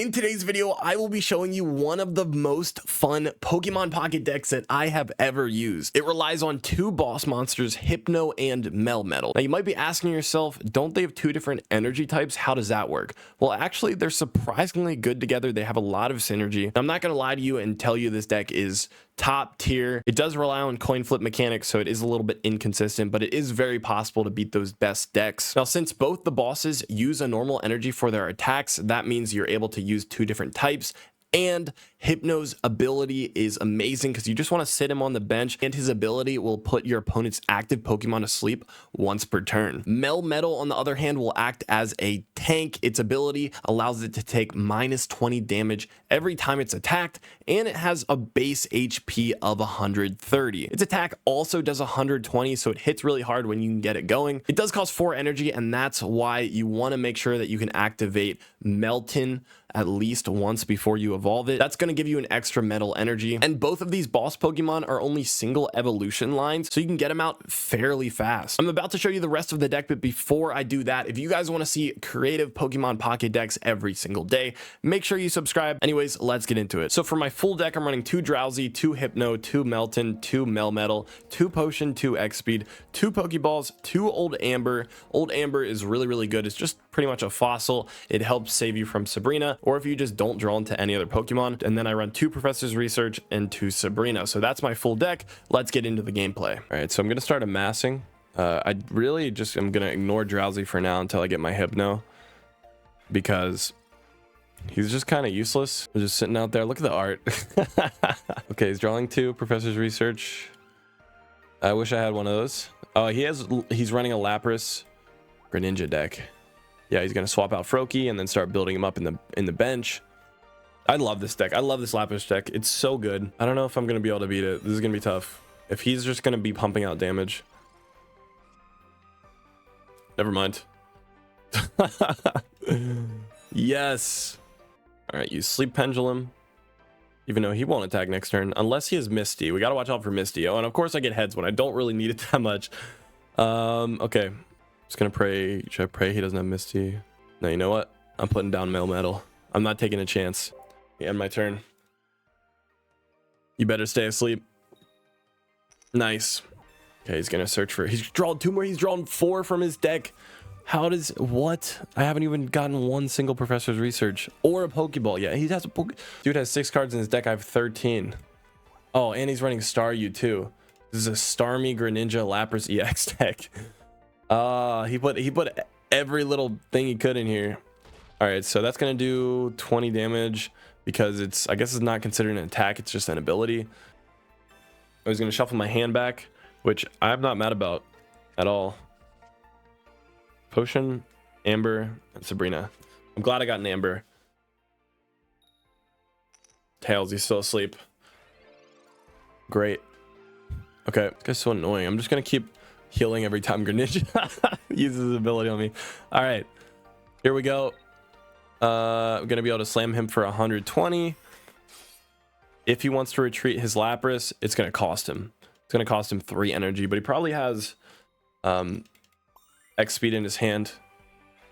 In today's video, I will be showing you one of the most fun Pokemon Pocket decks that I have ever used. It relies on two boss monsters, HYPNO and melmetal. Now you might be asking yourself, don't they have two different energy types? How does that work? Well, actually, they're surprisingly good together. They have a lot of synergy. I'm not going to lie to you and tell you this deck is top tier. It does rely on coin flip mechanics, so it is a little bit inconsistent, but it is very possible to beat those best decks. Now, since both the bosses use a normal energy for their attacks, that means you're able to use two different types. And HYPNO's ability is amazing because you just want to sit him on the bench, and his ability will put your opponent's active Pokemon to sleep once per turn. Melmetal, on the other hand, will act as a tank. Its ability allows it to take minus 20 damage every time it's attacked, and it has a base HP of 130. Its attack also does 120, so it hits really hard when you can get it going. It does cost 4 energy, and that's why you want to make sure that you can activate Melton at least once before you evolve it. That's going to give you an extra metal energy, and both of these boss Pokemon are only single evolution lines, so you can get them out fairly fast. I'm about to show you the rest of the deck, but before I do that, if you guys want to see creative Pokemon Pocket decks every single day, make sure you subscribe. Anyways, let's get into it. So for my full deck, I'm running 2 Drowsy, 2 HYPNO, 2 Melton, 2 Melmetal, 2 Potion, 2 X-Speed, 2 Pokeballs, 2 Old Amber. Old Amber is really good. It's just pretty much a fossil. It helps save you from Sabrina, or if you just don't draw into any other Pokemon. And then I run 2 Professor's Research and 2 Sabrina. So that's my full deck. Let's get into the gameplay. All right, so I'm gonna start amassing. I really just am gonna ignore Drowsy for now until I get my HYPNO, because he's just kind of useless. We're just sitting out there. Look at the art. Okay, he's drawing 2 Professor's Research. I wish I had one of those. Oh, he's running a Lapras Greninja deck. Yeah, he's gonna swap out Froakie and then start building him up in the bench. I love this deck. I love this Lapras deck. It's so good. I don't know if I'm gonna be able to beat it. This is gonna be tough. If he's just gonna be pumping out damage. Never mind. Yes. All right, use Sleep Pendulum. Even though he won't attack next turn unless he has Misty. We gotta watch out for Misty. Oh, and of course I get heads when I don't really need it that much. Okay. Just gonna pray. Should I pray he doesn't have Misty? No, you know what? I'm putting down Melmetal. I'm not taking a chance. End my turn. You better stay asleep. Nice. Okay, he's gonna search for. He's drawn 2 more. He's drawn 4 from his deck. How does what? I haven't even gotten one single Professor's Research or a Pokeball yet. He has a Dude has 6 cards in his deck. I have 13. Oh, and he's running Staryu too. This is a Starmie Greninja Lapras EX deck. He put every little thing he could in here. All right, so that's gonna do 20 damage because I guess it's not considered an attack, it's just an ability. I was gonna shuffle my hand back, which I'm not mad about at all. Potion, Amber, and Sabrina. I'm glad I got an Amber. Tails, he's still asleep. Great. Okay, this guy's so annoying. I'm just gonna keep healing every time Greninja uses his ability on me. All right, here we go. I'm gonna be able to slam him for 120. If he wants to retreat his Lapras, it's gonna cost him. It's gonna cost him 3 energy, but he probably has X speed in his hand.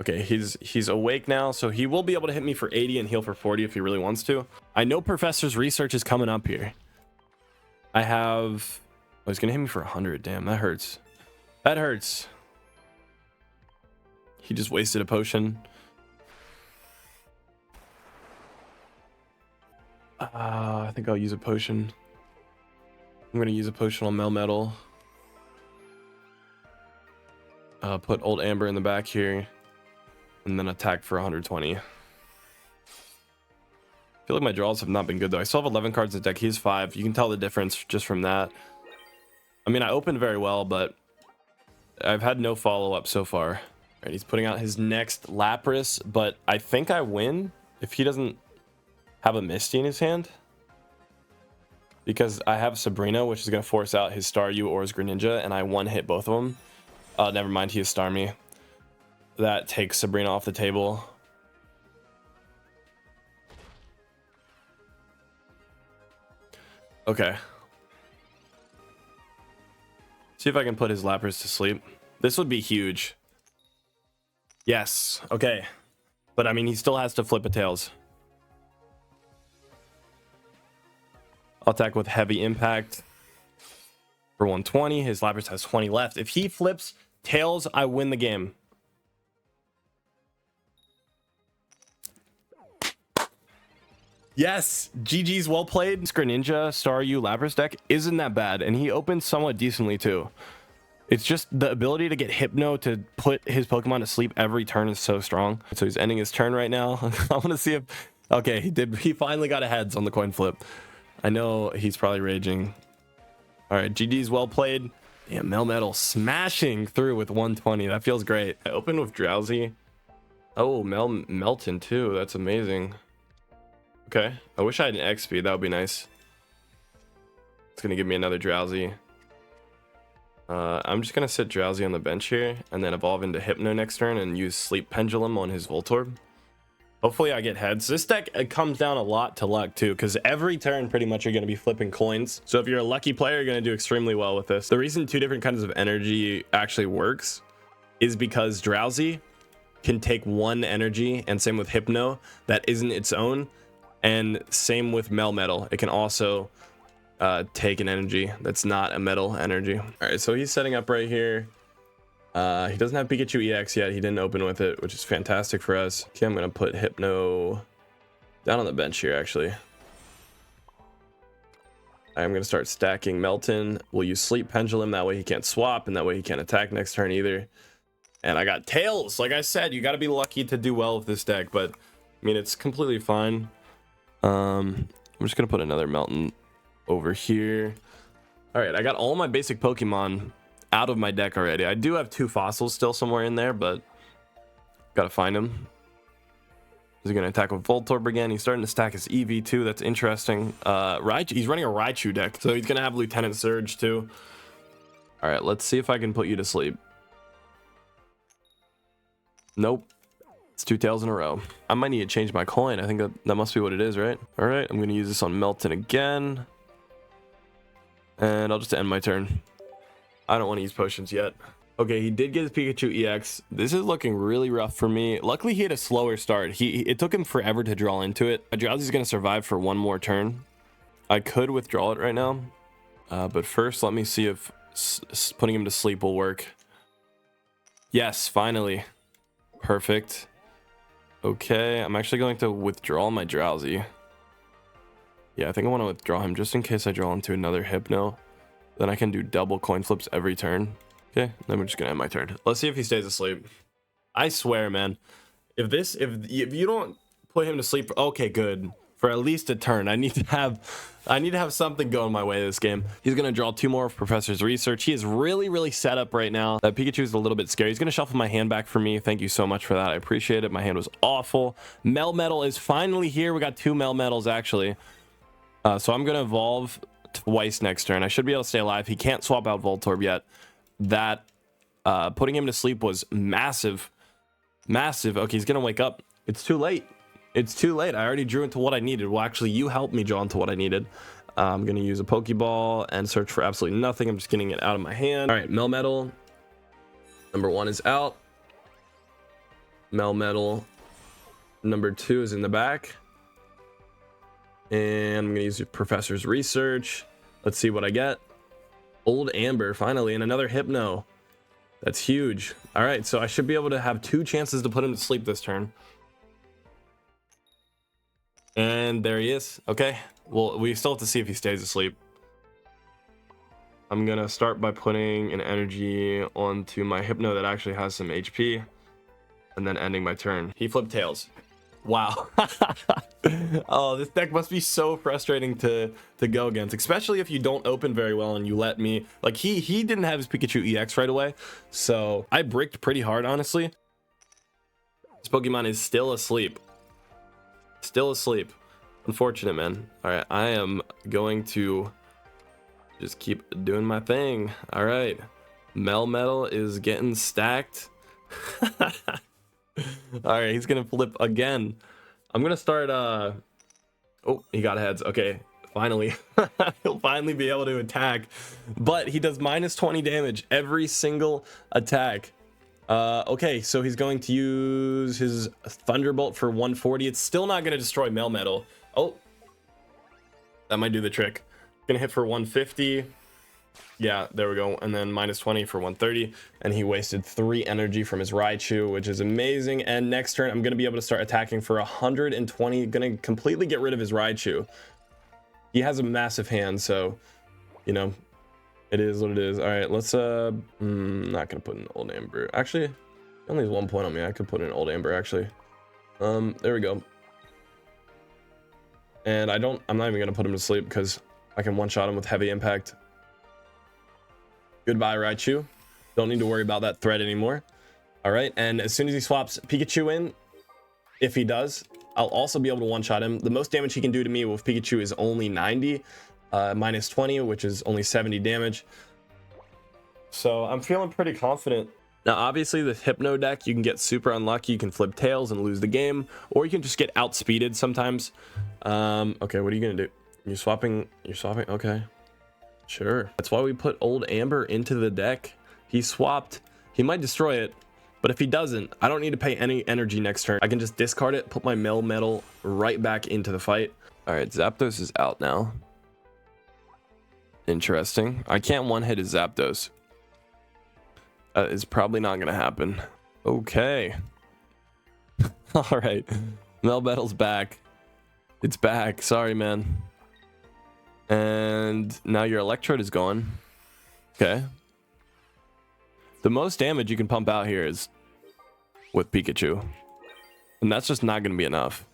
Okay, he's awake now, so he will be able to hit me for 80 and heal for 40 if he really wants to. I know Professor's Research is coming up here. I have. Oh, he's gonna hit me for 100. Damn, that hurts. That hurts. He just wasted a potion. I think I'll use a potion. I'm gonna use a potion on Melmetal. Put Old Amber in the back here, and then attack for 120. I feel like my draws have not been good though. I still have 11 cards in the deck. He has 5. You can tell the difference just from that. I mean, I opened very well, but I've had no follow-up so far. All right, he's putting out his next Lapras, but I think I win if he doesn't have a Misty in his hand, because I have Sabrina, which is going to force out his Staryu or his Greninja, and I one-hit both of them. Never mind, he has Starmie. That takes Sabrina off the table. Okay. See if I can put his Lapras to sleep. This would be huge. Yes. Okay. But I mean, he still has to flip a tails. I'll attack with heavy impact for 120. His Lapras has 20 left. If he flips tails, I win the game. Yes, GG's, well played. Greninja Staryu Lapras deck isn't that bad, and he opens somewhat decently too. It's just the ability to get Hypno to put his Pokemon to sleep every turn is so strong. So he's ending his turn right now. I want to see if... Okay, he did. He finally got a heads on the coin flip. I know he's probably raging. All right, GG's, well played. Damn, melmetal smashing through with 120. That feels great. I opened with Drowsy. Oh, Melton too. That's amazing. Okay, I wish I had an X speed. That would be nice. It's gonna give me another Drowsy. I'm just gonna sit Drowsy on the bench here and then evolve into Hypno next turn and use Sleep Pendulum on his Voltorb. Hopefully I get heads. This deck, it comes down a lot to luck too, because every turn pretty much you're going to be flipping coins. So if you're a lucky player, you're going to do extremely well with this. The reason two different kinds of energy actually works is because Drowsy can take one energy, and same with Hypno that isn't its own, and same with melmetal. It can also take an energy that's not a metal energy. All right, so he's setting up right here. He doesn't have Pikachu EX yet. He didn't open with it, which is fantastic for us. Okay, I'm gonna put Hypno down on the bench here actually. I'm gonna start stacking Melton. We'll use Sleep Pendulum, that way he can't swap, and that way he can't attack next turn either. And I got Tails. Like I said, you got to be lucky to do well with this deck, but I mean, it's completely fine. I'm just gonna put another Melton over here. All right, I got all my basic Pokemon out of my deck already. I do have two fossils still somewhere in there, but gotta find him. Is he gonna attack with Voltorb again? He's starting to stack his EV too. That's interesting. He's running a Raichu deck, so he's gonna have Lieutenant Surge too. All right, let's see if I can put you to sleep. Nope. It's two tails in a row. I might need to change my coin. I think that must be what it is, right? All right, I'm gonna use this on Melton again, and I'll just end my turn. I don't want to use potions yet. Okay, he did get his Pikachu EX. This is looking really rough for me. Luckily, he had a slower start. It took him forever to draw into it. Drowsy's going to survive for one more turn. I could withdraw it right now. But first, let me see if putting him to sleep will work. Yes, finally. Perfect. Okay, I'm actually going to withdraw my Drowsy. Yeah, I think I want to withdraw him just in case I draw into another Hypno. Then I can do double coin flips every turn. Okay, then we're just gonna end my turn. Let's see if he stays asleep. I swear, man, if you don't put him to sleep, okay, good, for at least a turn. I need to have something going my way this game. He's gonna draw two more of Professor's Research. He is really set up right now. That Pikachu is a little bit scary. He's gonna shuffle my hand back for me. Thank you so much for that. I appreciate it. My hand was awful. Melmetal is finally here. We got two Melmetals actually. So I'm gonna evolve twice next turn. I should be able to stay alive. He can't swap out Voltorb yet. That putting him to sleep was massive. Okay, he's gonna wake up. It's too late. I already drew into what I needed. Well, actually, you helped me draw into what I needed. I'm gonna use a Pokeball and search for absolutely nothing. I'm just getting it out of my hand. All right, Melmetal number 1 is out. Melmetal number 2 is in the back. And I'm gonna use Professor's Research. Let's see what I get. Old Amber, finally, and another Hypno. That's huge. All right, so I should be able to have 2 chances to put him to sleep this turn. And there he is. Okay, well, we still have to see if he stays asleep. I'm gonna start by putting an energy onto my Hypno that actually has some HP, and then ending my turn. He flipped tails. Wow. Oh, this deck must be so frustrating to go against, especially if you don't open very well and you let me, like, he didn't have his Pikachu EX right away, so I bricked pretty hard, honestly. This Pokemon is still asleep. Unfortunate, man. All right, I am going to just keep doing my thing. All right, Melmetal is getting stacked. All right, he's gonna flip again. I'm gonna start oh, he got heads. Okay, finally. He'll finally be able to attack, but he does minus 20 damage every single attack. Okay, so he's going to use his Thunderbolt for 140. It's still not gonna destroy Melmetal. Oh, that might do the trick. Gonna hit for 150. Yeah, there we go. And then minus 20 for 130. And he wasted 3 energy from his Raichu, which is amazing. And next turn, I'm going to be able to start attacking for 120. Going to completely get rid of his Raichu. He has a massive hand, so, you know, it is what it is. All right, let's, not going to put an Old Amber. Actually, he only has 1 point on me. I could put an Old Amber, actually. There we go. And I'm not even going to put him to sleep because I can one-shot him with Heavy Impact. Goodbye, Raichu. Don't need to worry about that threat anymore. All right, and as soon as he swaps Pikachu in, if he does, I'll also be able to one-shot him. The most damage he can do to me with Pikachu is only 90, minus 20, which is only 70 damage. So I'm feeling pretty confident. Now, obviously, the Hypno deck, you can get super unlucky. You can flip tails and lose the game, or you can just get outspeeded sometimes. Okay, what are you gonna do? You're swapping. Okay. Sure. That's why we put Old Amber into the deck. He swapped. He might destroy it, but if he doesn't, I don't need to pay any energy next turn. I can just discard it, put my melmetal right back into the fight. All right, Zapdos is out now. Interesting. I can't one-hit his Zapdos. It's probably not going to happen. Okay. All right. Melmetal's back. It's back. Sorry, man. And now your Electrode is gone. Okay. The most damage you can pump out here is with Pikachu. And that's just not going to be enough.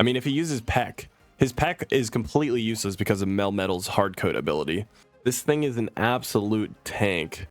I mean, if he uses Peck, his Peck is completely useless because of Melmetal's hard code ability. This thing is an absolute tank.